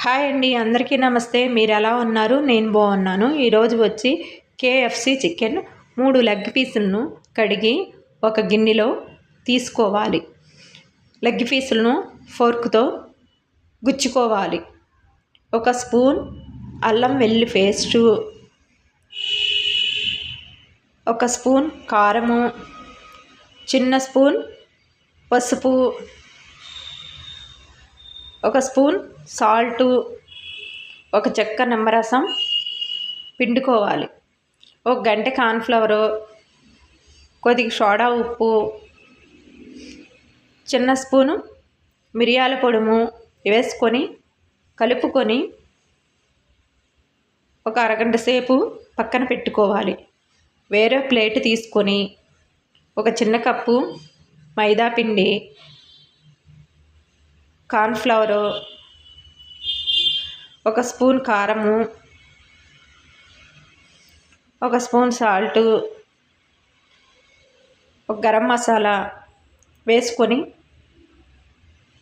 Hi అండి, అందరికీ నమస్తే. మీరు ఎలా ఉన్నారు? నేను బాగున్నాను. ఈరోజు వచ్చి కేఎఫ్సి చికెన్ 3 లెగ్ పీసులను కడిగి ఒక గిన్నెలో తీసుకోవాలి. లెగ్ పీసులను ఫోర్క్తో గుచ్చుకోవాలి. ఒక స్పూన్ అల్లం వెల్లుల్లి పేస్టు, ఒక స్పూన్ కారము, చిన్న స్పూన్ పసుపు, ఒక స్పూన్ సాల్టు, ఒక చెక్క నిమ్మరసం పిండుకోవాలి. ఒక గంట కార్న్ఫ్లవరు, కొద్దిగా సోడా ఉప్పు, చిన్న స్పూను మిరియాల పొడుము వేసుకొని కలుపుకొని ఒక అరగంట సేపు పక్కన పెట్టుకోవాలి. వేరే ప్లేట్ తీసుకొని ఒక చిన్న కప్పు మైదా పిండి, కార్న్ఫ్లవరు, ఒక స్పూన్ కారము, ఒక స్పూన్ సాల్టు, ఒక గరం మసాలా వేసుకొని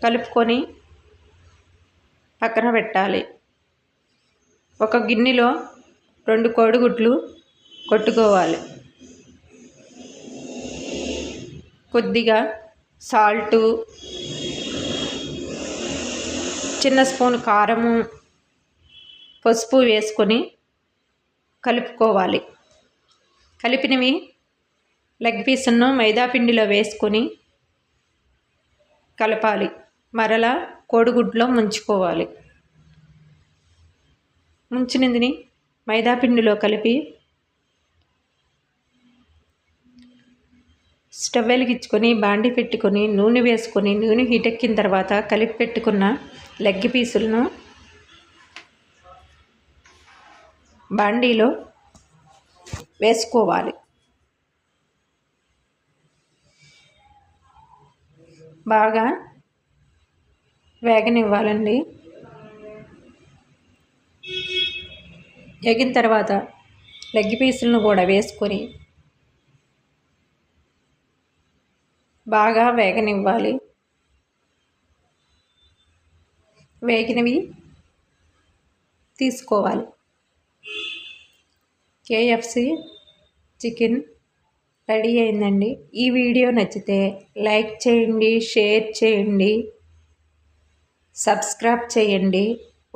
కలుపుకొని పక్కన పెట్టాలి. ఒక గిన్నెలో 2 కోడిగుడ్లు కొట్టుకోవాలి. కొద్దిగా సాల్టు, చిన్న స్పూన్ కారము, పసుపు వేసుకొని కలుపుకోవాలి. కలిపినవి లెగ్ పీసులను మైదా పిండిలో వేసుకొని కలపాలి. మరలా కోడిగుడ్లో ముంచుకోవాలి. ముంచినదిని మైదా పిండిలో కలిపి స్టవ్ వెలిగించుకొని బాండీ పెట్టుకొని నూనె వేసుకొని నూనె హీట్ ఎక్కిన తర్వాత కలిపి పెట్టుకున్న లెగ్ పీసులను బాండీలో వేసుకోవాలి. బాగా వేగనివ్వాలండి. వేగిన తర్వాత లెగ్ పీసులను కూడా వేసుకొని బాగా వేగనివ్వాలి. వేగినవి తీసుకోవాలి. కేఎఫ్సి చికెన్ రెడీ అయిందండి. ఈ వీడియో నచ్చితే లైక్ చేయండి, షేర్ చేయండి, సబ్స్క్రైబ్ చేయండి.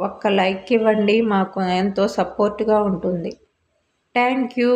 ఒక్క లైక్ ఇవ్వండి, మాకు ఎంతో సపోర్ట్గా ఉంటుంది. Thank you.